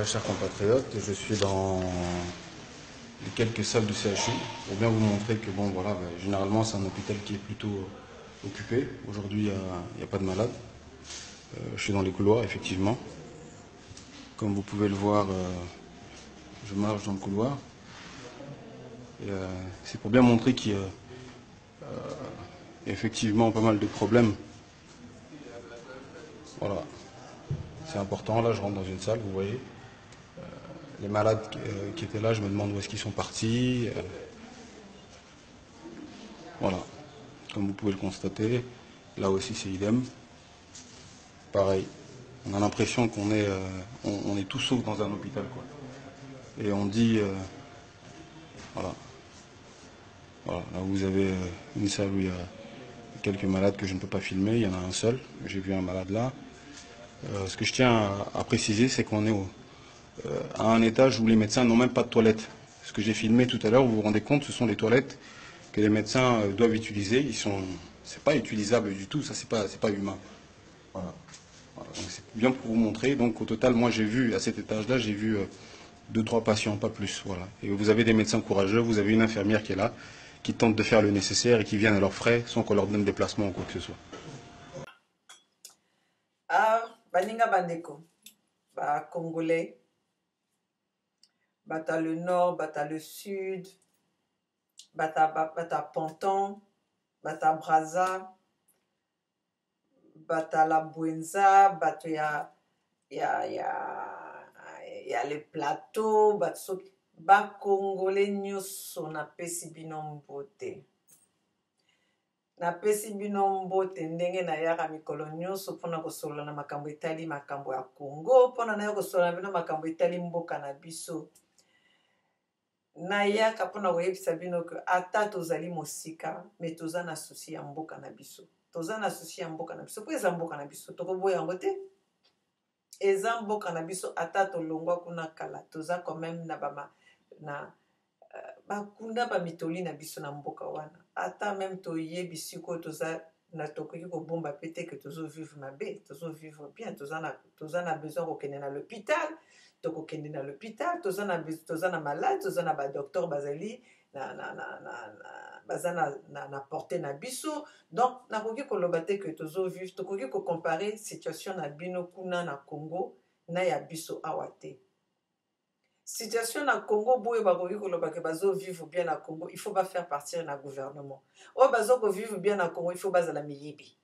chers compatriotes, je suis dans les quelques salles du CHU pour bien vous montrer que bon voilà, généralement c'est un hôpital qui est plutôt occupé. Aujourd'hui il n'y a pas de malade. Je suis dans les couloirs effectivement. Comme vous pouvez le voir, je marche dans le couloir. Et c'est pour bien montrer qu'il y a effectivement pas mal de problèmes. Voilà, c'est important. Là je rentre dans une salle, vous voyez. Les malades qui étaient là, je me demande où est-ce qu'ils sont partis. Voilà, comme vous pouvez le constater, là aussi c'est idem. Pareil, on a l'impression qu'on est, on est tout sauf dans un hôpital, quoi. Et on dit, voilà, voilà, là vous avez une salle où il y a quelques malades que je ne peux pas filmer, il y en a un seul, j'ai vu un malade là. Ce que je tiens à préciser, c'est qu'on est à un étage où les médecins n'ont même pas de toilettes. Ce que j'ai filmé tout à l'heure, vous vous rendez compte, ce sont les toilettes que les médecins doivent utiliser. C'est pas utilisable du tout, ça c'est pas humain. Voilà. Voilà. Donc c'est bien pour vous montrer. Donc au total, moi j'ai vu à cet étage-là, j'ai vu 2, 3 patients, pas plus. Voilà. Et vous avez des médecins courageux, vous avez une infirmière qui est là, qui tente de faire le nécessaire et qui viennent à leurs frais sans qu'on leur donne déplacement ou quoi que ce soit. Ah, baninga bandeko, ba Congolais, bata le nord, bata le sud, bata Ponton, bata Brazza, bata la Buenza, bato ya le plateau, bato ba Congolais nyonso napesi bino mbote. Napesi bino mbote ndenge nayaka mikolo nyonso mpona kosolola na makambo etali makambo ya Congo, mpona naya kosolola na bino makambo etali mboka na biso. Nayaka mpona koyebisa bino ke ata tozali mosika me toza na susi ya mboka na biso. Toza na susi ya mboka na biso. Po eza mboka na biso tokoboya yango te. Eza mboka na biso ata tolongwa kuna kala. Toza quand même na bakunda bamitoli na biso na mboka wana. Ata même toyebi siko toza na tokoki kobomba pete ke tozo vivre mabe, tozo vivre bien, toza na besoin kokende na l'hôpital, tokokende na l'hôpital, toza na malade, toza na ba docteur bazali baza na portée na biso. Donc nakoki koloba te ke tozo vivre, tokoki ko comparer situation na bino kuna na Congo na ya biso awa te. Situation na Congo boye bakoki koloba ke bazo vivre bien na Congo, il faut pas faire partir na gouvernement. O bazo ko vivre bien na Congo, il faut bazala miyibi.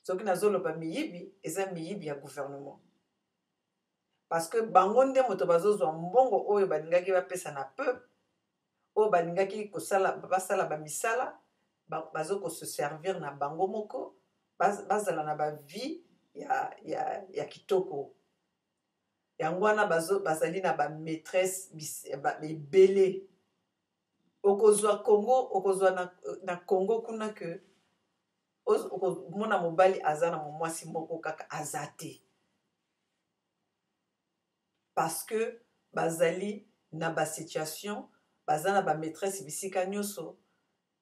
Soki nazo loba miyibi, eza miyibi ya gouvernement. Parce que bango nde moto bazo zwa mbongo oyo balingaki bapesa na peuple, oyo balingaki kosala basala ba misala, bazo ko se servir na bango moko, bazala na ba vie ya kitoko. Yango wana bazali na ba maîtresse ebele. Okozwa Congo, okozwa na Congo kuna ke mona mobali aza na mwasi moko kaka azate. Parce que bazali na ba situation, bazana ba maîtresse bisika nyonso.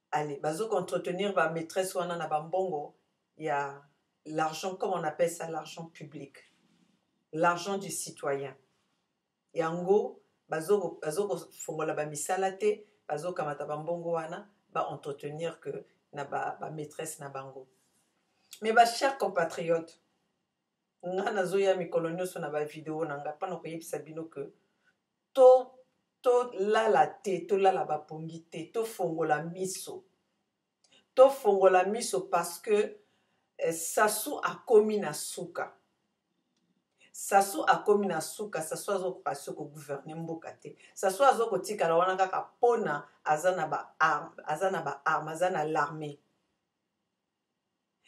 Allez, bazo entretenir ba maîtresse wana na ba mbongo, il y a l'argent, comme on appelle ça, l'argent public. L'argent du citoyen. Yango bazo fongola ba misala te, bazo kamata ba mbongo wana ba entretenir que na ba maîtresse na bango. Mais ba chers compatriotes, nga nazo ya mikolo nyonso na ba vidéo nanga pana koyebisa bino que to lala te, to lala ba pongi te, to fongola miso. To fongola miso parce que Sassou a commis na suka. Sassou a commis na suka, Sassou azo passer ko gouverner mboka te. Sassou azo ko tikala wana kaka pona azana ba arme, azana l'armée.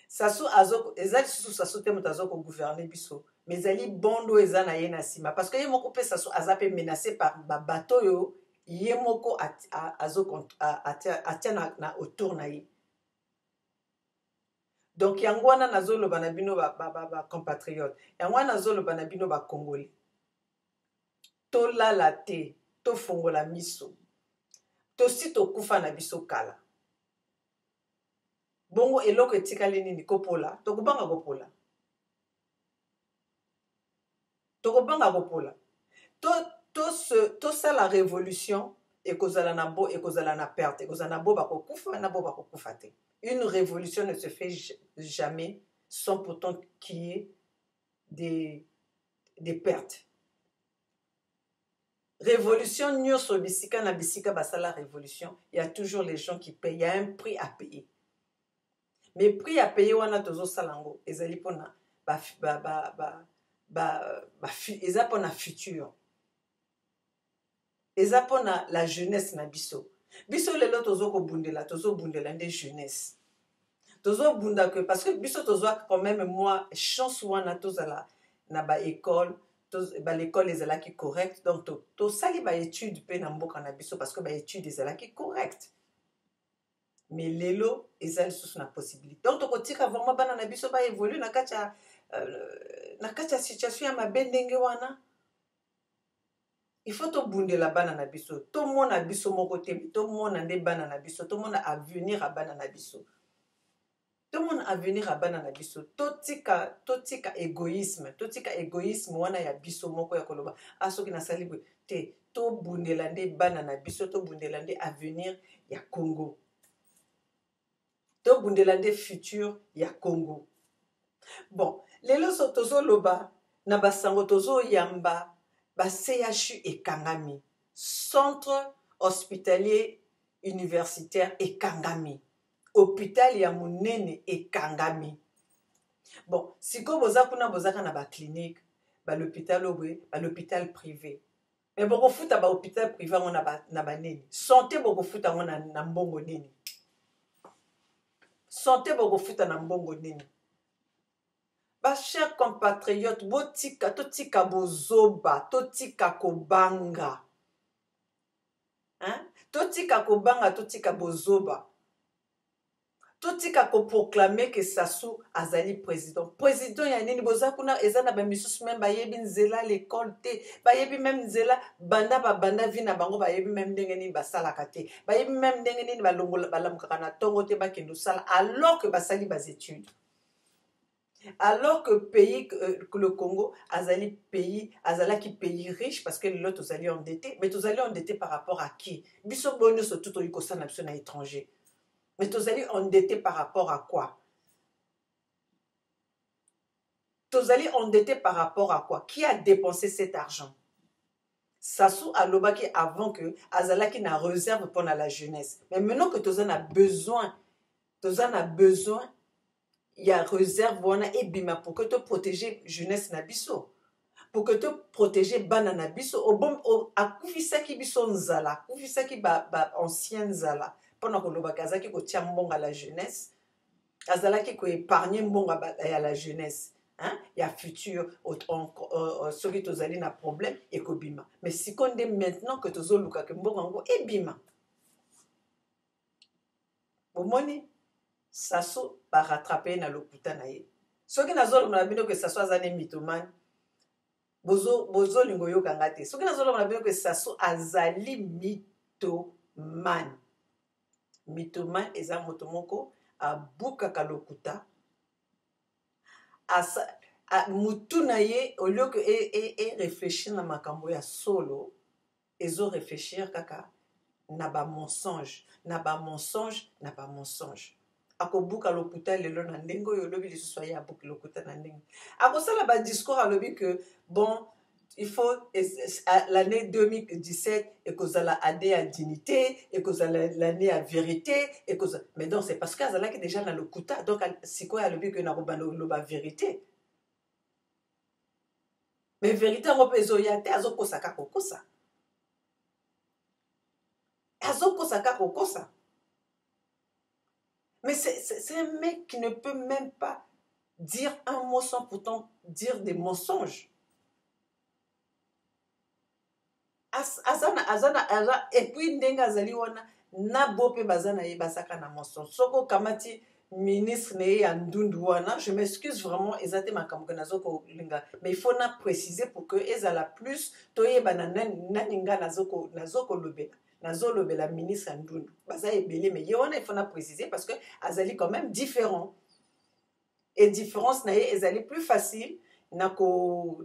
Sassou azo ezali sous Sassou te moto azo ko gouverner biso, mais ezali bondo ezana ye na sima parce que ye moko pe Sassou azape menacé par ba bateau yo, ye moko azo atia na autour na ye. Donc yango wana nazoloba na bino ba compatriotes, yango wana nazoloba na bino ba Congolais. To lala te, to fongola miso. To si to kufa na biso kala. Bongo eloko etikali nini kopola, tokobanga kopola. Tokobanga kopola. tout ça la révolution ekozala na bo ekozala na perte ekozala na bo bakokufa na bo bakokufa te. Une révolution ne se fait jamais sans pourtant qu'il y ait des pertes. Révolution nyonso bisika na bisika basala révolution, il y a toujours les gens qui payent, il y a un prix à payer. Mais prix à payer wana tozo salango ezali pona eza pona futur. Eza pona la jeunesse na biso. Biso lelo tozo bundela nde jeunesse. Tozo bunda que parce que biso tozo quand même moi chance wana tozala na ba école, l'école ezala ki correct, donc to sali ba étude pe na mboka na biso parce que ba étude ezala ki correct. Mais lelo ezali sous na possibilité. Donc to kotika vraiment bana na biso ba évoluer na kacha situation ya mabe ndenge wana. Il faut to bundela bana na biso, to mona biso moko te, to mona nde bana na biso, to mona avenir a bana na biso. To mona avenir a bana na biso, totika égoïsme wana ya biso moko ya koloba. Asoki na sali te, to bundela nde bana na biso, to bundela nde avenir ya Congo. To bundela nde futur ya Congo. Bon, lelo so tozo loba na basango tozo yamba ba CHU ekangami, centre hospitalier universitaire ekangami, hôpital ya munene ekangami. Bon, siko boza kuna bozaka na ba clinique, ba l'hôpital obwe, ba l'hôpital privé. Mais boko futa ba hôpital privé na ba nini. Santé boko futa na mbongo nini. Santé boko futa na mbongo nini. Ba chers compatriotes, botika totika bozoba, totika kobanga. Hein? Totika kobanga, totika bozoba. Totika ko proclamer que Sassou azali président. Président ya nini boza kuna ezana ba misusu même ba yebi nzela l'école te, ba yebi même nzela banda vina bango ba yebi même ndenge nini basalaka te. Ba yebi même ndenge nini balongola balamukaka na tongo te ba kendo sala alors que basali bas études. Alors que que le Congo azali pays riche parce que l'autre tous allés endettés, mais tous allés endettés par rapport à qui? Biso bonus sur tout au Yukosa na étranger. Mais tous allés endettés par rapport à quoi? Tous allés endettés par rapport à quoi? Qui a dépensé cet argent? Sassou Alobaki avant que Azalaki n'a réserve pour la jeunesse. Mais maintenant que tous en a besoin, il y a réserve wana ebima pour que te protéger jeunesse na biso, pour que te protéger bana na biso au bon akufisa ki biso nzala, akufisa ki ba ancien nzala pendant que loba kazaki ko tia mbonga la jeunesse, azala ki ko épargner mbonga ya la jeunesse, hein, ya futur ceux qui tozali na problème et ko bima. Mais si konde maintenant que tozo luka ke mbonga ngo ebima. Bomoni Sassou va rattraper na lokuta na ye. Soki nazolo mona bino que Sassou azane mythomane, bozo lingo yo kangate. Soki nazolo mona bino que Sassou azali mythomane. Mythomane eza moto moko abuka ka lokuta. Mutu na ye au lieu que réfléchir na makambo ya solo, ezo réfléchir kaka na ba mensonge, na ba mensonge. Akobuka lokuta lelo na ndengo yo lobi lisusu soya abuka lokuta na ndengo. Akosala ba discours alobi que bon, il faut l'année 2017 et kozala année à dignité et kozala l'année à vérité et kozala. Mais donc c'est parce qu'azala qui déjà na lokuta donc siko alobi que na robano loba vérité. Mais vérité ngo pezo yate azokosaka kokosa. Azokosaka kokosa. Mais c'est un mec qui ne peut même pas dire un mot sans pourtant dire des mensonges. Azana, et puis ndenga zali wana na bope bazana ye basaka na mensonge. Soko kamati ministre ne ya ndundu wana, je m'excuse vraiment ezate makambo nazoko linga, mais il faut na préciser pour que ezala plus toye banana naninga nazoko lobela. La ministre Ndoun. Baza ebele, mais il faut préciser parce que azali quand même différent. Et différence na ye ezali plus facile nako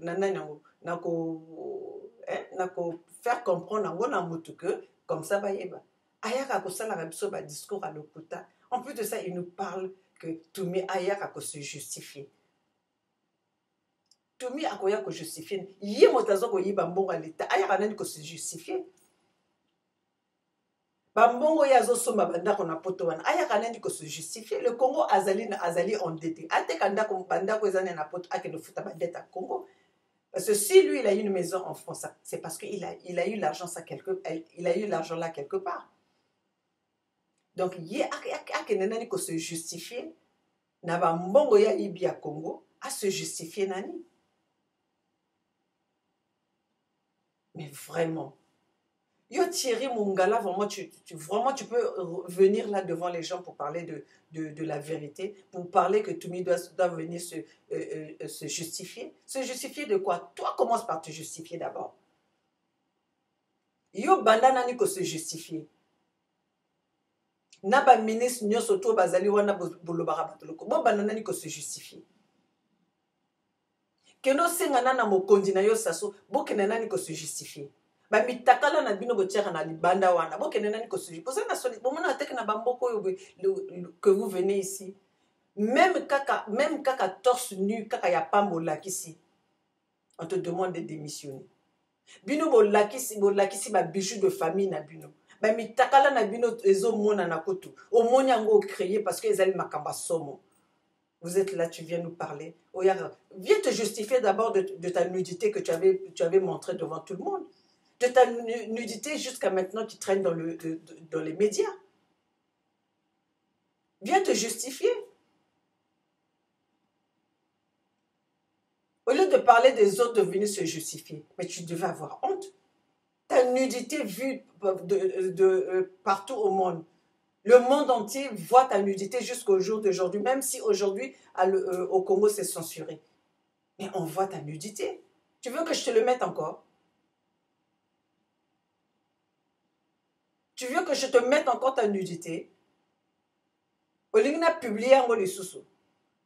faire comprendre yango na motu que comme ça bayeba ayaka kosalaka biso discours à lokuta. En plus de ça, il nous parle que Toumi ayaka se justifier. Toumi akoya ko justifier. Yé motazo ko yiba mbongo l'État ayaka nani ko se justifier. Bambongo yazo somba bandako na poto wana ayaka nani ko se justifier. Le Congo azali endetté. Ate kanda ko bandako ezane na poto ake no futa bandette à Congo. Parce que si lui il a eu une maison en France, c'est parce qu'il a eu l'argent là quelque part. Donc yé ake nani ko se justifier. Na bambongo ya ibi à Congo à se justifier nani. Mais vraiment, yo Thierry Mungala, vraiment tu peux venir là devant les gens pour parler de la vérité, pour parler que Toumi doit venir se justifier. Se justifier de quoi? Toi, commence par te justifier d'abord. Yo banda nani ko se justifier. Naba ministre nyoso to bazali wana bolobara batoloko. Bo banda nani ko se justifier. Keno sengana na mokonzi na yo saso bokene nani ko se justifier. Ba mitakala na bino botiaka na libanda wana bokene nani ko se justifier. Posa na soli bomona ateke na bamboko que vous venez ici. Même kaka torse nu kaka ya pambola kisi. On te demande de démissionner. Bino bolakisi ba bijoux de famille na bino. Ba mitakala na bino ezo mona na kotu. O moni yango créé parce que ezali makamba somo. Vous êtes là, tu viens nous parler. Oh, viens te justifier d'abord de ta nudité que tu avais montrée devant tout le monde. De ta nudité jusqu'à maintenant qui traîne dans les médias. Viens te justifier. Au lieu de parler des autres, de venir se justifier. Mais tu devais avoir honte. Ta nudité vue partout au monde. Le monde entier voit ta nudité jusqu'au jour d'aujourd'hui, même si aujourd'hui, au Congo, c'est censuré. Mais on voit ta nudité. Tu veux que je te le mette encore? Tu veux que je te mette encore ta nudité? Olingna publié en les sous.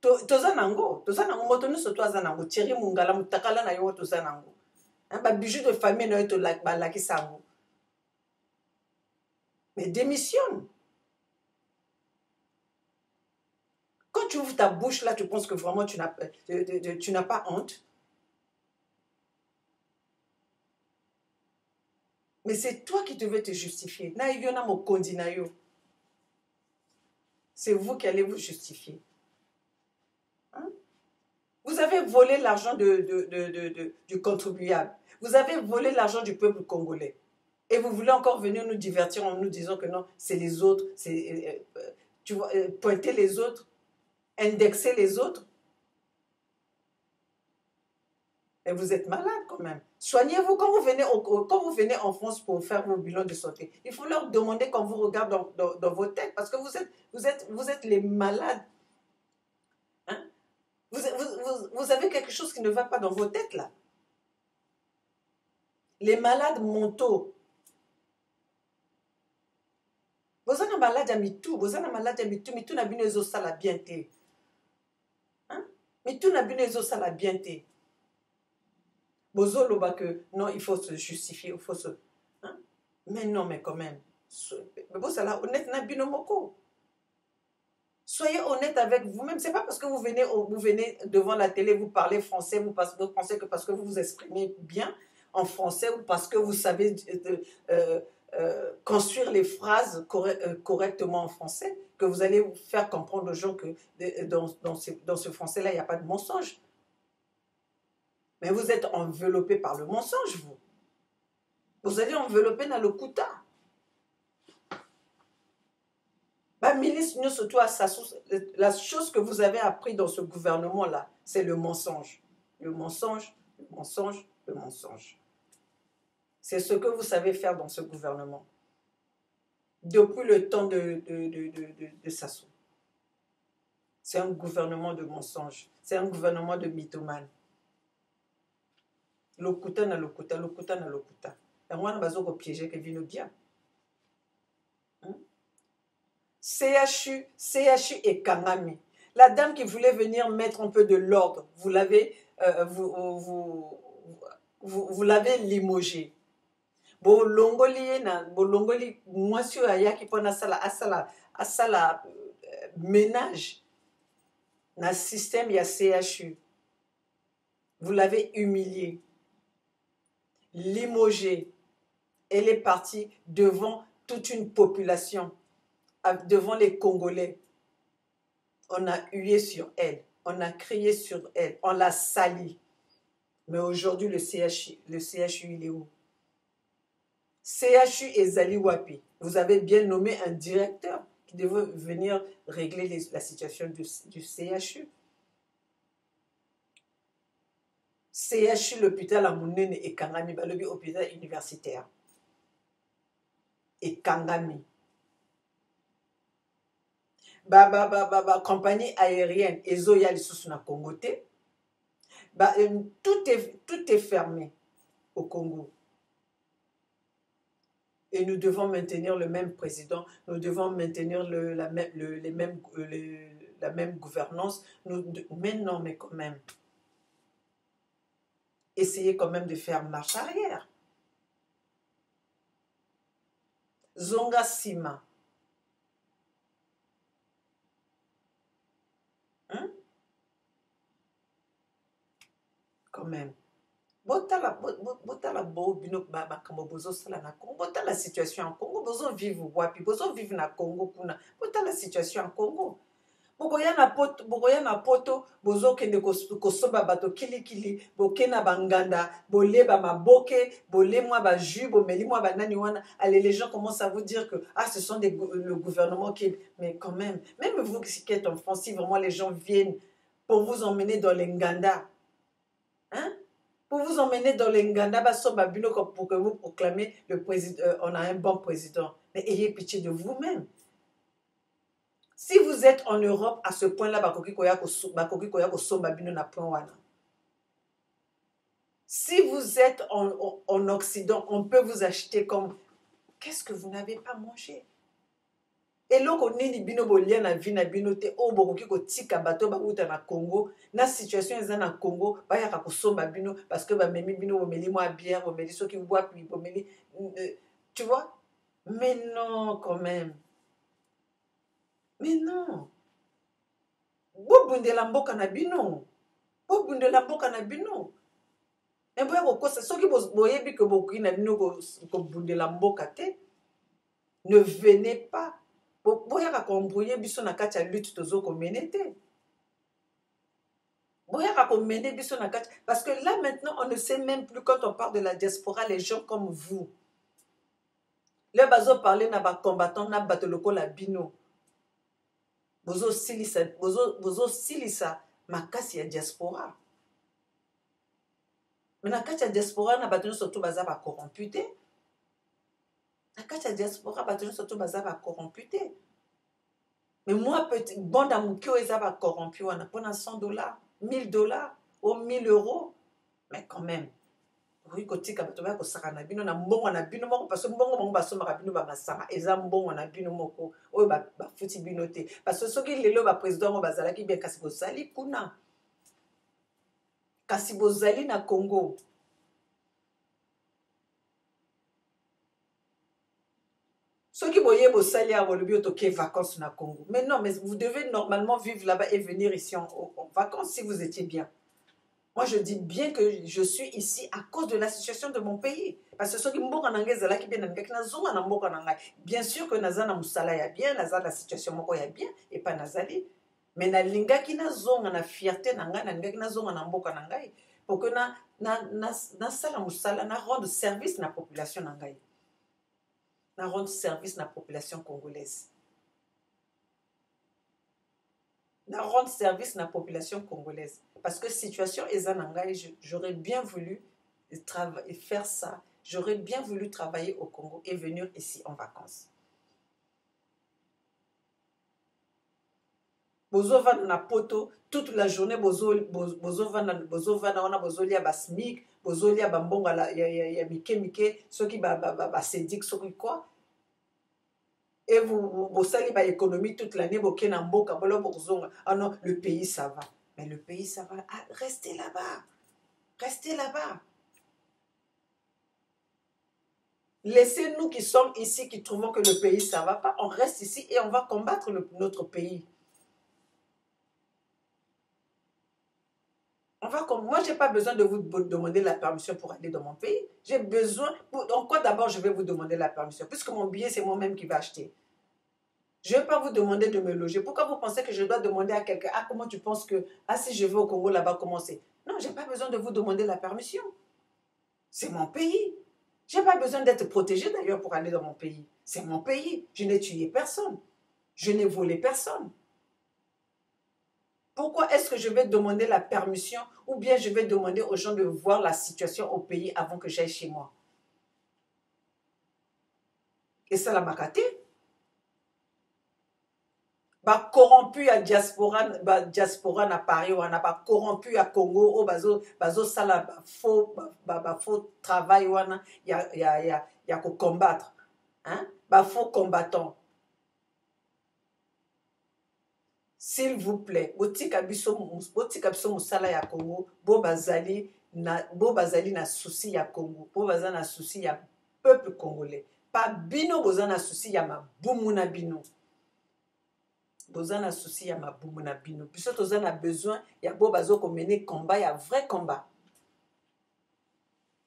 Tozanango, motonu so tozanango, Thierry Mungala, mutakala na yo tozanango. Ba bijou de famille na yo la kisango. Mais démissionne. Quand tu ouvres ta bouche là, tu penses que vraiment tu n'as pas honte. Mais c'est toi qui devais te justifier. C'est vous qui allez vous justifier. Hein? Vous avez volé l'argent du contribuable. Vous avez volé l'argent du peuple congolais. Et vous voulez encore venir nous divertir en nous disant que non, c'est les autres. Tu vois, pointer les autres. Indexer les autres. Et vous êtes malade quand même. Soignez-vous quand vous venez en France pour faire vos bilans de santé. Il faut leur demander quand vous regardez dans vos têtes parce que vous êtes les malades. Hein? Vous avez quelque chose qui ne va pas dans vos têtes là. Les malades mentaux. Vous êtes malade à mitou. Vous êtes malade à mitou. Mitou n'a bien ça la bienté. Mais tout n'a bien ça la bienté. Bozolo que non, il faut se justifier, il faut se. Hein? Mais non, mais quand même. Mais bon, ça là, honnête n'a bien moko. Soyez honnête avec vous-même. C'est pas parce que vous venez devant la télé, vous parlez français, vous pensez que parce que vous vous exprimez bien en français ou parce que vous savez construire les phrases correctement en français, que vous allez faire comprendre aux gens que dans ce français-là, il n'y a pas de mensonge. Mais vous êtes enveloppé par le mensonge, vous. Vous allez envelopper dans le kuta. Bah, ministre, surtout à la chose que vous avez appris dans ce gouvernement-là, c'est le mensonge. Le mensonge, le mensonge, le mensonge. C'est ce que vous savez faire dans ce gouvernement. Depuis le temps de Sassou. C'est un gouvernement de mensonges. C'est un gouvernement de mythomane. Lokuta na lokuta, lokuta na lokuta. Et moi, je vais piéger que vino bien. CHU et Kangami. La dame qui voulait venir mettre un peu de l'ordre, vous l'avez limogée. bolongoli mwasi oyo ayaki mpona asala ménage na système ya CHU. Vous l'avez humiliée, limogée. Elle est partie devant toute une population, devant les Congolais. On a hué sur elle, on a crié sur elle, on l'a salie. Mais aujourd'hui, le CHU, il est où? CHU et Zali Wapi. Vous avez bien nommé un directeur qui devait venir régler la situation du CHU. CHU, l'hôpital à Mounene et Kangami, l'hôpital universitaire. Et Kangami. Compagnie aérienne, Ezoya Lissus na Congo. Tout est fermé au Congo. Et nous devons maintenir le même président, nous devons maintenir la même gouvernance. Mais non, mais quand même. Essayez quand même de faire marche arrière. Zonga Sima. Hein? Quand même. Botala la situation en Congo, bozo vivre wapi, bozo vivre na Congo kuna. Botala la situation en Congo. Bokoya na poto, bozo kende kosoba bato kili, bokena banganda, boleba maboke, bolemwa ba jus, bomelimwa banani wana. Allez, les gens commencent à vous dire que ce sont le gouvernement qui... Mais quand même vous qui êtes en France, si vraiment les gens viennent pour vous emmener dans les nganda, hein? Pour vous emmener dans les nganda, pour que vous proclamez le président, on a un bon président. Mais ayez pitié de vous-même. Si vous êtes en Europe, à ce point-là, si vous êtes en Occident, on peut vous acheter comme... Qu'est-ce que vous n'avez pas mangé? Et là, on est bino bolia na vie na bino te o bokoki ko tika bato ba uta na Congo na situation eza na Congo ba ya ka somba bino parce que ba memi bino bomeli moi bière bomeli soki bois puis bomeli tu vois. Mais non quand même. Mais non. Bobundela mboka na bino. Bobundela mboka na bino. Mais boya ko kosa soki boyebi que bokoki na bino ko bundela mboka te. Ne venez pas. Boyaka kombrouiller biso na kati ya lutte tozo ko mener te. Boyaka ko mener biso na kati parce que là maintenant on ne sait même plus quand on parle de la diaspora les gens comme vous. Le bazo parler na ba combattant na bato lokola bino. Bozo silisa makasi ya diaspora. Mais na kati ya diaspora na bato surtout baza ba corrompu te. La carte de diaspora, bateau surtout bazaba corrompu. Mais moi, petit, bon dans mon cœur, ils avaient corrompu. On a pendant $100, $1000 ou 1000 €. Mais quand même, oui, côté kabatoba ko sakana bino na mbongo na bino moko parce que mbongo bango basoma bino ba masama eza mbongo na bino moko oyo ba futi bino te parce que soki lelo ba président mo bazalaki bien kasi bozali kuna kasi bozali na Congo. Ceux qui voyaient vos salaires au lieu de vacances na Congo. Mais non, mais vous devez normalement vivre là-bas et venir ici en vacances si vous étiez bien. Moi, je dis bien que je suis ici à cause de la situation de mon pays. Parce que ceux qui m'ont bien sûr que Nazana Moussala ya bien, Nazana la situation moko ya bien, et pas Nazali. Mais na linga ki na zonga na fierté na nga na linga ki na zonga na mboka na ngai pour que na sala Moussala na rendre service na population na ngai. Na rendre service na population congolaise. Na rendre service na population congolaise. Parce que situation ezanangai, j'aurais bien voulu faire ça. J'aurais bien voulu travailler au Congo et venir ici en vacances. Bozo va na poto toute la journée bozo va na bozo lia basmik, bozo lia bambonga ya mike ceux qui ba sédic ceux qui quoi. Et vous sali ba économie toute l'année boké na mboka bolo bozonga. Ah non, le pays ça va. Mais le pays, ça va. Ah, restez là-bas. Restez là-bas. Laissez-nous qui sommes ici, qui trouvons que le pays, ça ne va pas. On reste ici et on va combattre notre pays. Moi, je n'ai pas besoin de vous demander la permission pour aller dans mon pays. J'ai besoin... En quoi d'abord je vais vous demander la permission? Puisque mon billet, c'est moi-même qui vais acheter. Je ne vais pas vous demander de me loger. Pourquoi vous pensez que je dois demander à quelqu'un, ah, comment tu penses que, ah, si je vais au Congo, là-bas, comment c'est? Non, je n'ai pas besoin de vous demander la permission. C'est mon pays. Je n'ai pas besoin d'être protégé d'ailleurs pour aller dans mon pays. C'est mon pays. Je n'ai tué personne. Je n'ai volé personne. Pourquoi est-ce que je vais demander la permission ou bien je vais demander aux gens de voir la situation au pays avant que j'aille chez moi? Et ça, la macate. Ba corrompu à diaspora na Paris, on n'a pas corrompu à Congo, au bazo sala faux travail, il y a qu'à combattre. Hein? Ba faux combattant. S'il vous plaît, botika biso musala ya Congo, bo bazali na souci ya Congo, bo bazali na souci ya peuple congolais. Pas bino boza na souci ya mabumu na bino. Boza na souci ya mabumu na bino. Biso toza na besoin ya bo bazo ko mener combat, ya vrai combat.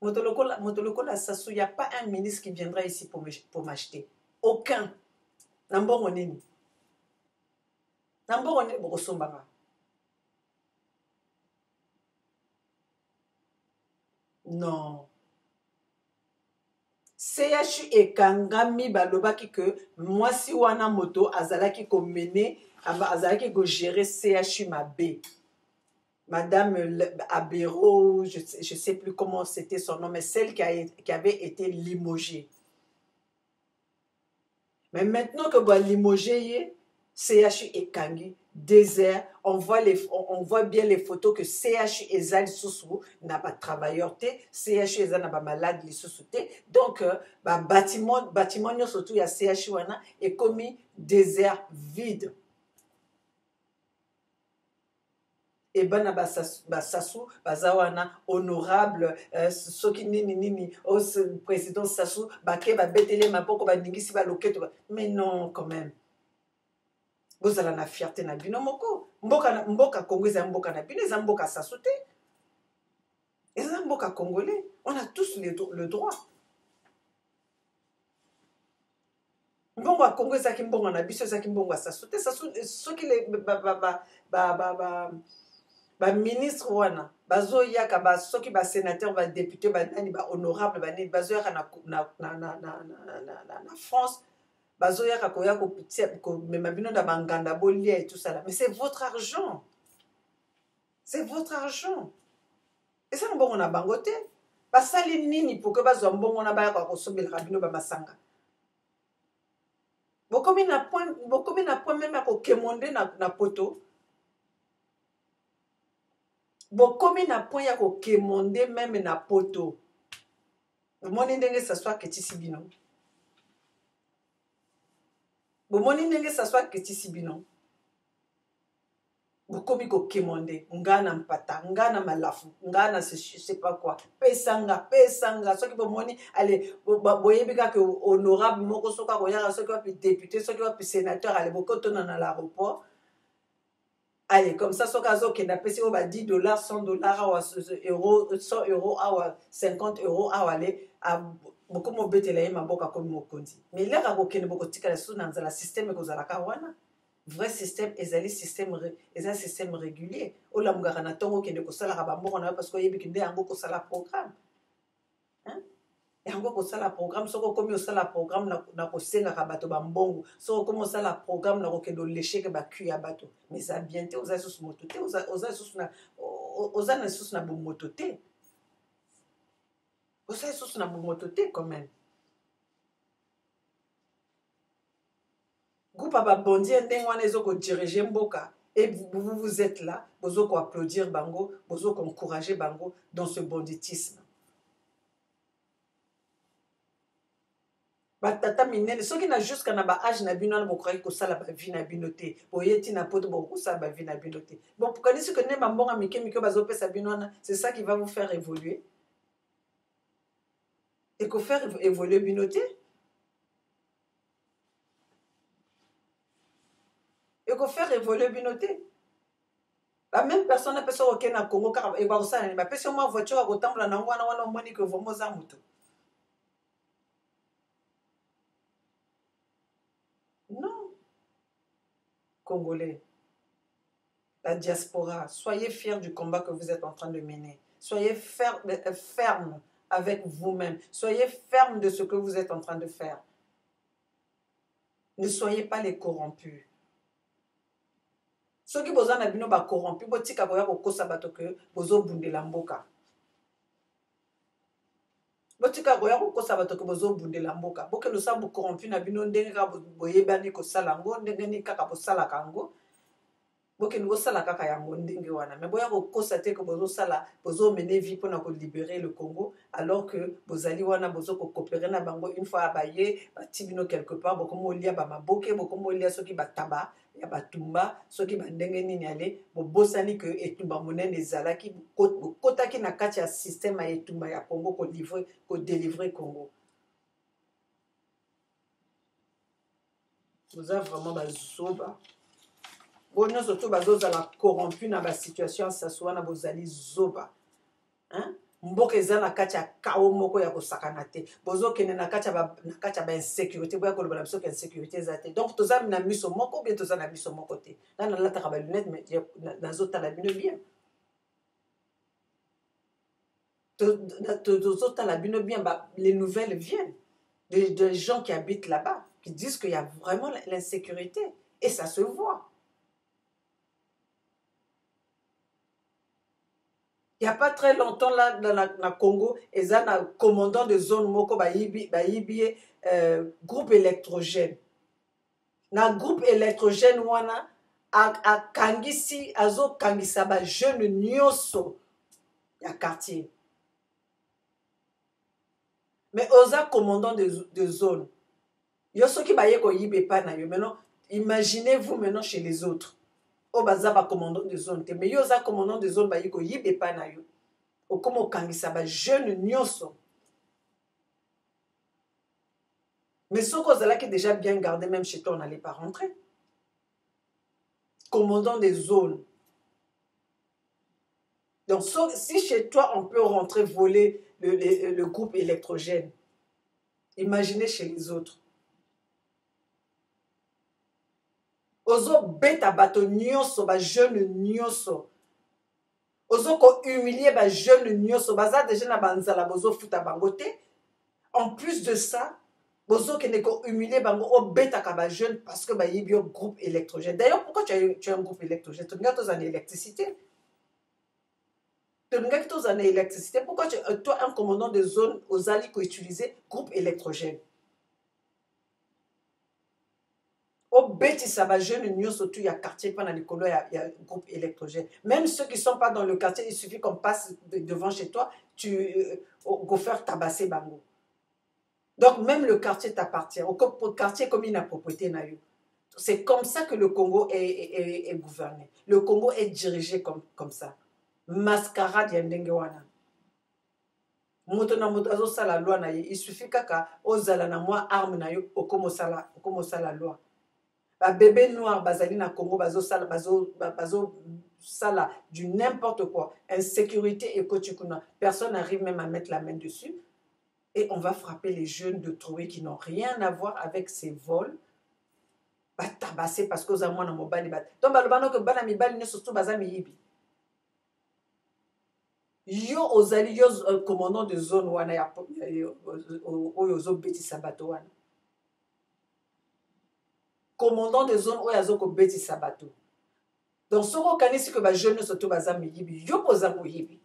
Motoloko la Sassou, il n'y a pas un ministre qui viendra ici pour m'acheter. Aucun. Nambongo nini. Nambongo nini bokosombanga. Non. CHU ekangami balobaki que moi si wana moto azalaki ko mener, azalaki ko gérer CHU Mabé. Madame Abero, je ne sais plus comment c'était son nom, mais celle qui avait été limogée. Mais maintenant que vous limogé, CHU Ekangi, désert, on voit bien les photos que CHU Ezal Soussou n'a pas de travailleur, CHU Ezal n'a pas malade, donc bâtiment surtout il y a CHU wana est commis désert vide. Et bana Sassou bazawana honorable soki nini au président Sassou bake ba betele mapoko ba ningisi ba loketo, mais non quand même. Vous avez la fierté na bino moko. Mboka Congo eza mboka na bino, eza mboka Sassou te. Eza mboka congolais. On a tous le droit. Mbongo a Congo eza ki mbongo na biso, eza ki mbongo a Sassou te. Sassou soki le ba ministre wana bazo yaka ba soki ba sénateur ba député ba nani ba honorable ba nani bazo yaka na France bazo yaka ko mema bino da banganda bolia et tout ça là, mais c'est votre argent, c'est votre argent. Et ça mbongo na bangote ba sali nini pour que bazo mbongo na ba yaka ko sombela bino ba masanga bokomi na point même ko kemonde na poto. Bokomi na point ya ko kemonde même na poto. Bomoni ndenge s'assoit ketisi bino. Bomoni ndenge s'assoit ketisi bino. Bokomi ko kemonde ngana mpata, ngana malafu, ngana je sais pas quoi. Pesanga. Soki bomoni allez boyebika que honorable moko soka ko yaka soki wa député, soki wa sénateur allez bokotona na l'aéroport. Allez, comme ça, ce cas où on a payé $10, $100, euros, 100 euros, 50 euros, aller à beaucoup de bétail, ma boca comme mon condi. Mais là, quand on a beaucoup de choses dans le système, vrai système, un système régulier. Au la mugana tongo qui ne ko sala rabambo na parce que yebi kinde ango ko sala programme. Hein? Et encore ko sala programme, soko komi o sala programme na ko senga ka bato ba mbongo, soko komi o sala programme na ko kendo lécher ke ba kuya bato. Mais ça bien te oza sous mototé, oza sous na bo mototé. Oza sous na bo mototé quand même. Goupa ba bondi ndenge wana ezoko diriger mboka. Et vous êtes là, vous allez applaudir bango, vous allez encourager bango dans ce banditisme. Batata minene, ceux qui n'a jusqu'à na ba âge na bino na bokrai ko sala ba vie na binoté. Boyeti na poto boko sala ba vie na binoté. Bon, pour connaître ce que ne ba mbonga mike bazo pesa bino na, c'est ça qui va vous faire évoluer. Et que faire évoluer binoté. Et que faire évoluer binoté. La même personne peut se requer na Congo car et ba osana ba pesi moi voiture à autant na ngwana wana omoni que vraiment za mutu. Non, Congolais, la diaspora, soyez fiers du combat que vous êtes en train de mener. Soyez ferme avec vous-même. Soyez ferme de ce que vous êtes en train de faire. Ne soyez pas les corrompus. Ceux qui besoin d'abino ba corrompus, botika boya kokosa bato que bozo bundela mboka. Botika boya kokosa bato que bozo bundela mboka. Boke no sa bo corrompu na bino ndenge ka boyebani ko sala ngo ndenge ni kaka bosala kango. Boke no sala kaka yango ndenge wana. Mais boya kokosa te que bozo sala bozo mener vie pour na ko libérer le Congo alors que bozali wana bozo ko coopérer na bango une fois abaye batibino quelque part bokomo lia ba maboke bokomo lia soki bataba ya batumba soki bandenge nini ale bobosani que etumba monene ezalaki kotaki na kati ya système ya etumba ya Congo ko délivrer Congo. Vous avez vraiment bazoba. Bon, nous surtout bazozala corrompu na ba situation saswa na bozali zoba. Hein? Mboka eza na kati ya kao moko ya kosakana te. Bozo kene na kati ya ba insécurité boya koloba na biso ke insécurité za te. Donc toza na miso moko bien toza na miso moko te. Na lata ka ba lunette mais na zota la bino bien. Toza la bino bien les nouvelles viennent de gens qui habitent là-bas qui disent qu'il y a vraiment l'insécurité et ça se voit. Il n'y a pas très longtemps là dans la Congo, ils ont un commandant de zone moko groupe électrogène. Na groupe électrogène wana a kangisi azo kangisa ba jeune nyonso ya quartier. Mais oza commandant de zone. Yo soki ba ye ko yibe pa na yo. Maintenant, imaginez-vous maintenant chez les autres. O baza ba commandant de zone te mais yo za commandant de zone ba yiko yibe pa na yo o komo kangisa ba jeune nyonso mais soko zalaki déjà bien gardé même chez toi on n'allait pas rentrer commandant des zones donc si chez toi on peut rentrer voler le groupe électrogène imaginez chez les autres. Ozo beta bato nyonso ba jeune nyonso. Ozo ko humilier ba jeune nyonso baza déjà na banzala bozo futa bango te. En plus de ça, bozo kene ko humilier bango o beta ka ba jeune parce que ba yibio groupe électrogène. D'ailleurs pourquoi tu as un groupe électrogène? Tu n'as pas électricité. Tu n'as pas électricité. Pourquoi toi un commandant de zone aux alliés qui utiliser groupe électrogène? Au bêtis, ça va jeune union, surtout il y a quartier, pendant les colos, il y a groupe électrogène. Même ceux qui ne sont pas dans le quartier, il suffit qu'on passe devant chez toi, tu go faire tabasser bango. Donc même le quartier t'appartient. Au quartier comme il n'a propriété na yo. C'est comme ça que le Congo est gouverné. Le Congo est dirigé comme ça. Mascarade yandenge wana. Moto na moto azo sala loi na ye. Il suffit kaka ozala na moi arme na yo okomo sala loi. Ba bébé noir bazali na Congo bazo sala du n'importe quoi. Insécurité et kotikuna. Personne n'arrive même à mettre la main dessus. Et on va frapper les jeunes de trouver qui n'ont rien à voir avec ces vols. Ba tabasser parce que aux amoi na mobali bat. Donc ba lobano que bana mibali ne surtout baza miyibi. Yo ozali yo commandant de zone wana ya oyo betisa bato wana. Commandant de zone oyo ko betisa bato. Donc soko kanisi que ba jeune surtout baza miyibi yo poza moyibi.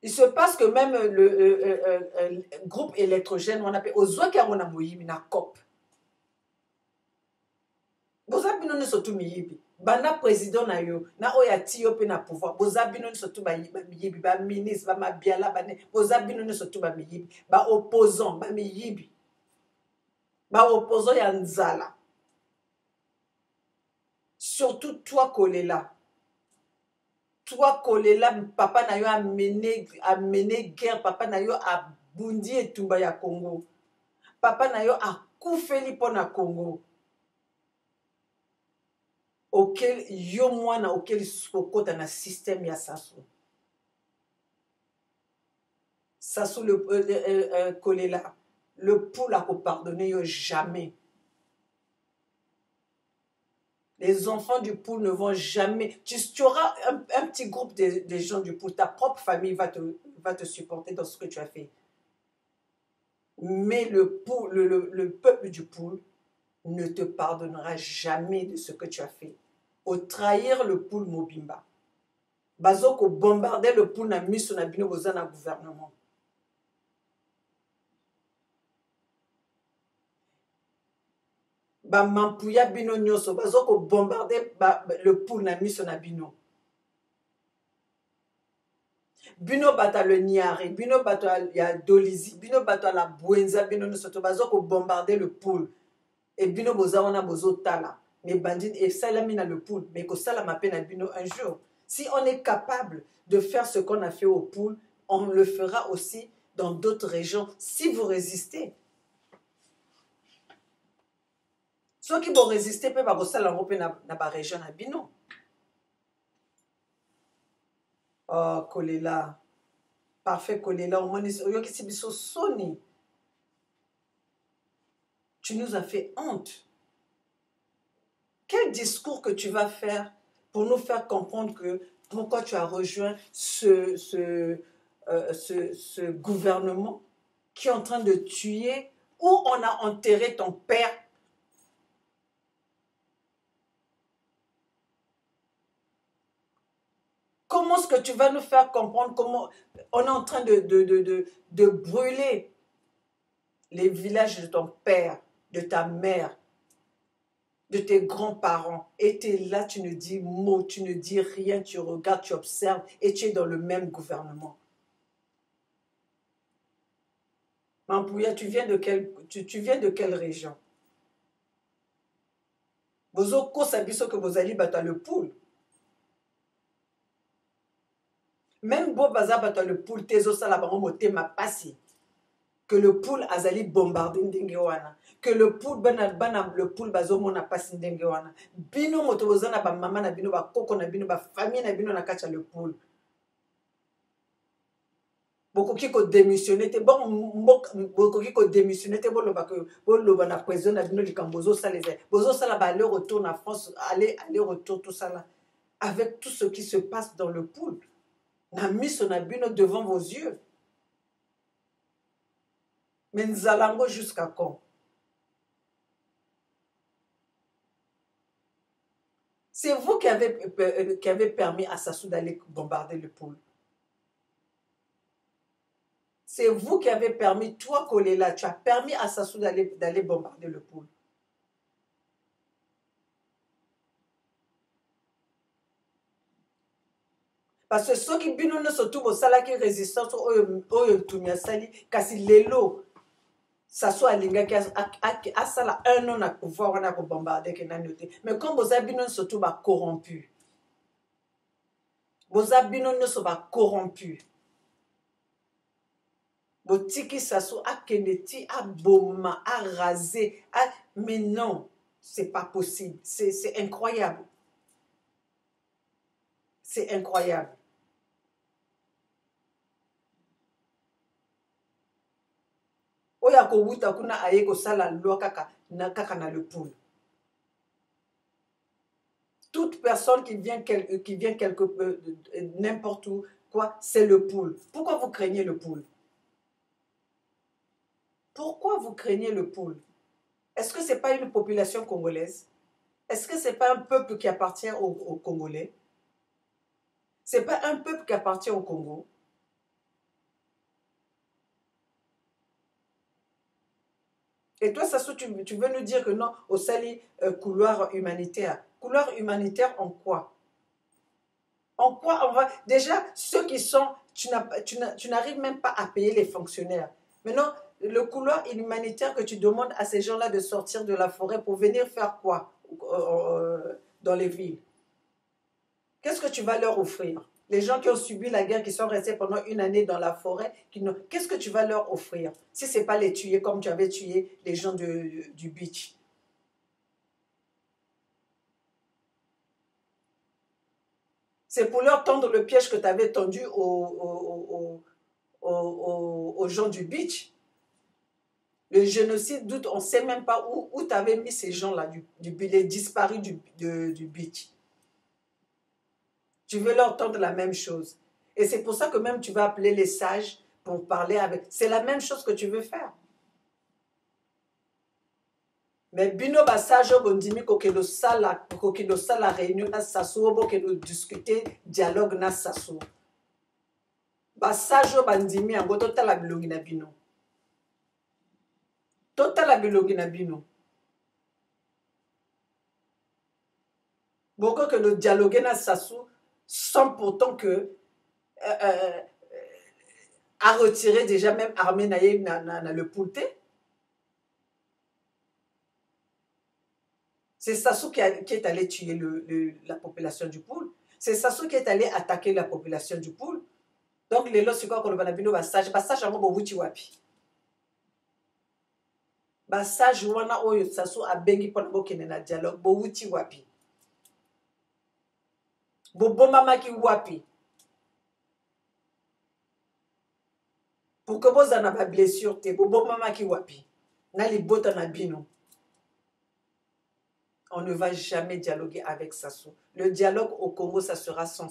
Il se passe que même le groupe électrogène, on appelle Ozoka on a moyibi na COP. Bozabino ne surtout miyibi. Bana président na yo, na oya tiyo pe na pouvoir. Bozabino ne surtout ba miyibi, ba ministre, ba mabiala, ba ne. Bozabino ne surtout ba miyibi, ba opposant, ba miyibi. Ba opposant ya nzala. Surtout toi Kolela. Toi, Kolela, papa na yo a mené guerre, papa na yo a bundi et tumba ya Congo. Papa na yo a koufeli pour na Congo. Auquel yo mwana auquel sokota na système ya Sassou. Sassou le Kolela. Le poule a pardonné yo jamais. Les enfants du poule ne vont jamais... Tu auras un petit groupe de gens du poule. Ta propre famille va te supporter dans ce que tu as fait. Mais le peuple du poule ne te pardonnera jamais de ce que tu as fait. Au trahir le poule Mobimba. Bazoko bombarder le poule na miso na bino bozana gouvernement. Ba mampuya bino nyoso bazoko bombarder le poule na miso na bino. Bino bata le niare, bino bata ya dolizi, bino bata la buenza, bino nyoso to bazoko bombarder le poule. Et bino boza wana bozo tala. Mais bandit et salamina le poule, mais que salama pena bino un jour. Si on est capable de faire ce qu'on a fait au poule, on le fera aussi dans d'autres régions si vous résistez. Ceux qui vont résister peuvent avoir la Europe dans la région à Bino. Oh, Kolela. Parfait, Kolela. Au moins, Sony. Tu nous as fait honte. Quel discours que tu vas faire pour nous faire comprendre que pourquoi tu as rejoint ce gouvernement qui est en train de tuer, où on a enterré ton père. Comment est-ce que tu vas nous faire comprendre comment on est en train de brûler les villages de ton père, de ta mère, de tes grands-parents. Et tu es là, tu ne dis mot, tu ne dis rien, tu regardes, tu observes et tu es dans le même gouvernement. Mampouya, tu viens de quelle région? Bozo ko sabiso que vous allez battre le poule. Même beau bazar battre le poule, tezo salabango moté ma passi. Que le poule azali bombardé ndingewana. Que le poule le poule bazo mona passi ndingewana. Bino motobozana ba mama na bino ba koko na bino ba famille na bino na kacha le poule. Beaucoup qui ko démissionné te bon beaucoup qui ko démissionné te bon lo ba na prison na bino likambozo ça les bozo ça la ba aller retour en France aller retour tout ça là avec tout ce qui se passe dans le poule. Na miso na bino devant vos yeux. Mais nous allons jusqu'à quand? C'est vous qui avez permis à Sassou d'aller bombarder le poule. C'est vous qui avez permis, toi Kolela, tu as permis à Sassou d'aller bombarder le poule. Parce que ceux qui binouent surtout au salaki résistance au tumia sali kasi lelo Sassou alinga qui a sala un an à pouvoir on a bombarder que nanoté mais comme vos binouns surtout ba corrompu. Vos binouns sont ba corrompu. Botiki Sassou a keneti a boma a rasé mais non, c'est pas possible, c'est incroyable. C'est incroyable. Oya ko wuta kuna aye ko sala loi kaka na le poule. Toute personne qui vient n'importe où, quoi, c'est le poule. Pourquoi vous craignez le poule? Pourquoi vous craignez le poule? Est-ce que c'est pas une population congolaise? Est-ce que c'est pas un peuple qui appartient aux Congolais? C'est pas un peuple qui appartient au Congo? Et toi, Sassou, tu veux nous dire que non, au Sali, couloir humanitaire. Couloir humanitaire en quoi? En quoi on va... Déjà, ceux qui sont... Tu n'arrives même pas à payer les fonctionnaires. Maintenant, le couloir humanitaire que tu demandes à ces gens-là de sortir de la forêt pour venir faire quoi dans les villes? Qu'est-ce que tu vas leur offrir? Les gens qui ont subi la guerre, qui sont restés pendant une année dans la forêt, qu'est-ce que tu vas leur offrir si ce n'est pas les tuer comme tu avais tué les gens du beach? C'est pour leur tendre le piège que tu avais tendu aux gens du beach. Le génocide, on ne sait même pas où tu avais mis ces gens-là, les disparus du beach. Tu veux leur tendre la même chose. Et c'est pour ça que même tu vas appeler les sages pour parler avec. C'est la même chose que tu veux faire. Mais bino basage bondimi kokelo sala réunion na sasso bokelo discuter dialogue na sasso. Basage bandimi ango totala bilongi na bino. Totala bilongi na bino. Boko que le dialogue na sasso sans pourtant que à retirer déjà même armée na le pouté. C'est Sassou qui est allé tuer la population du Poul. C'est Sassou qui est allé attaquer la population du Poul. Donc, les lots, c'est quoi qu'on va bino bassage. Bassage, on va wuti wapi. Bassage, wana oyo Sassou a bengi pour n'abokene na dialogue. Bo wuti wapi. Bo mama ki wapi. Pour que vous en avez blessure, bo mama ki wapi. Na li bota na bino. On ne va jamais dialoguer avec Sassou. Le dialogue au Congo, ça sera sans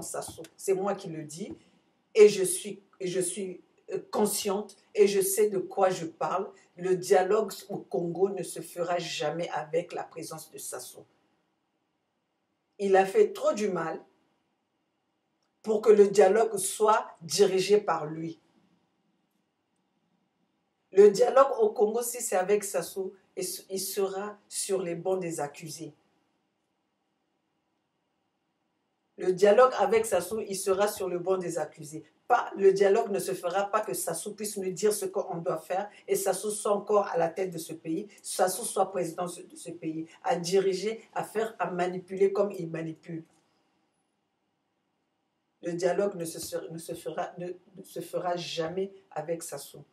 Sassou. C'est moi qui le dis. Et je suis consciente et je sais de quoi je parle. Le dialogue au Congo ne se fera jamais avec la présence de Sassou. Il a fait trop du mal pour que le dialogue soit dirigé par lui. Le dialogue au Congo, si c'est avec Sassou, il sera sur les bancs des accusés. Le dialogue avec Sassou, il sera sur le banc des accusés. Le dialogue ne se fera pas que Sassou puisse nous dire ce qu'on doit faire et Sassou soit encore à la tête de ce pays, Sassou soit président de ce pays, à diriger, à manipuler comme il manipule. Le dialogue ne se fera jamais avec Sassou.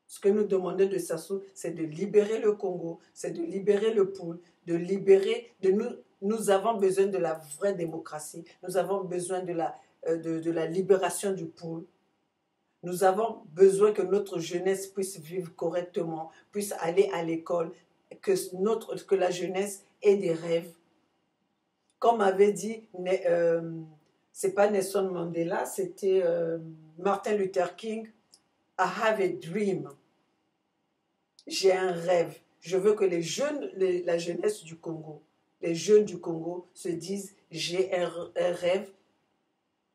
Ce que nous demandons de Sassou, c'est de libérer le Congo, c'est de libérer le Poul, nous avons besoin de la vraie démocratie, nous avons besoin de la libération du Poul. Nous avons besoin que notre jeunesse puisse vivre correctement, puisse aller à l'école, que la jeunesse ait des rêves. Comme avait dit, c'est pas Nelson Mandela, c'était Martin Luther King, I have a dream. J'ai un rêve. Je veux que la jeunesse du Congo, les jeunes du Congo se disent, j'ai un rêve,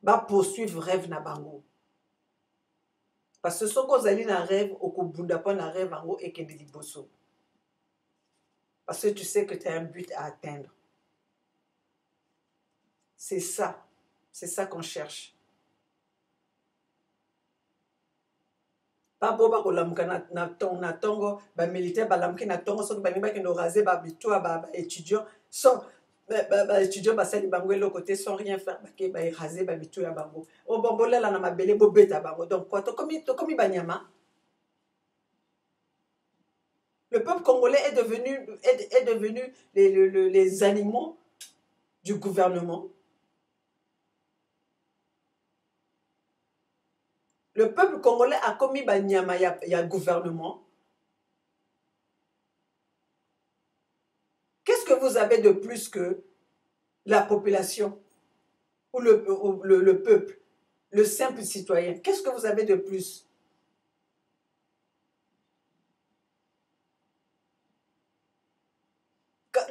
va poursuivre rêve na bango. Parce que ce qu'on a un rêve, au Kobunda pas un rêve en haut et qu'il bosso. Parce que tu sais que tu as un but à atteindre. C'est ça qu'on cherche. Pas pour que na tongo, militaire balamke na tongo, so que ba no raser ba bitoa ba étudiant sans étudiant ba sali bango le côté sans rien faire ba raser ba bitoa bango. O bombola la na mabele bo beta bango. Donc quoi to comme banyama. Le peuple congolais est devenu les animaux du gouvernement. Le peuple congolais a commis banyama, il y a le gouvernement. Qu'est-ce que vous avez de plus que la population ou le peuple, le simple citoyen? Qu'est-ce que vous avez de plus?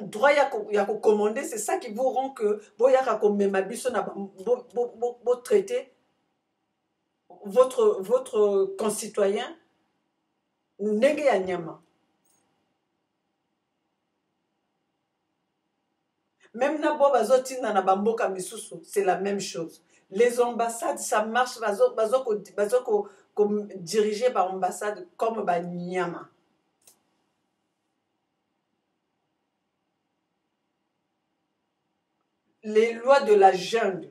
Droit ya commander, c'est ça qui vous rend que vous traiter votre concitoyen ndenge ya nyama. Même na bo bazotinda na bamboka misusu, c'est la même chose. Les ambassades, ça marche, bazoko diriger par ambassade comme banyama. Les lois de la jungle,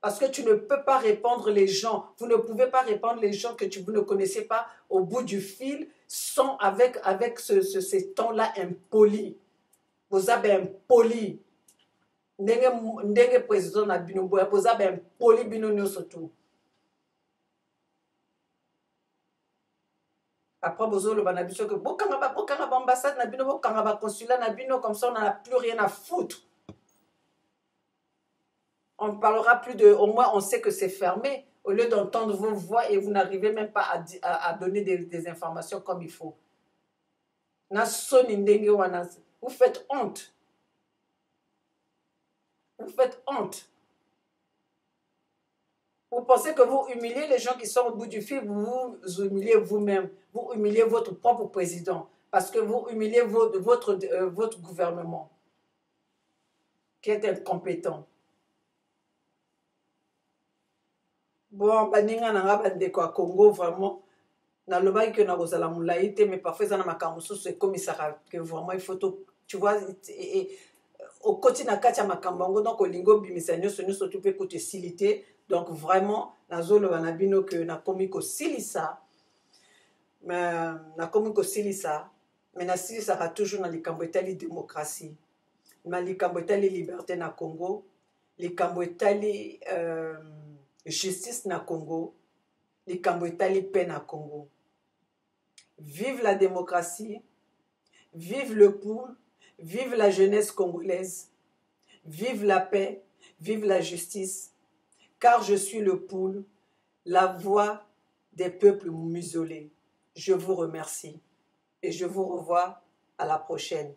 Parce que tu ne peux pas répandre les gens. Vous ne pouvez pas répandre les gens que vous ne connaissez pas au bout du fil sans avec ces tons-là impolis. Vous avez impoli. Ndenge président na bino boya, vous avez impoli bino surtout. Après, vous avez le biso que bokanga ambassade na bino, bokanga consulat na bino, comme ça on n'a plus rien à foutre. On ne parlera plus de... Au moins, on sait que c'est fermé. Au lieu d'entendre vos voix et vous n'arrivez même pas à donner des informations comme il faut. Vous faites honte. Vous faites honte. Vous pensez que vous humiliez les gens qui sont au bout du fil, vous vous humiliez vous-même. Vous humiliez votre propre président. Parce que vous humiliez votre gouvernement. Qui est incompétent. Bon, baninga nanga bandeko à Congo, vraiment, na lobaki que na kozala moulaïté, mais parfois ça na makambo c'est comme ça que vraiment il faut tout, tu vois, au côté na kati ya makambo donc olingo bimisa nyonso nyonso tu peux côté silité, donc vraiment na zolo na bino que na komi ko silisa, mais na komi ko silisa, mais na silisa sera toujours na likambo etali démocratie, na likambo etali liberté na Congo, likambo etali justice na Congo, likambo etali paix na Congo. Vive la démocratie, vive le poule, vive la jeunesse congolaise, vive la paix, vive la justice, car je suis le poule, la voix des peuples muselés. Je vous remercie et je vous revois à la prochaine.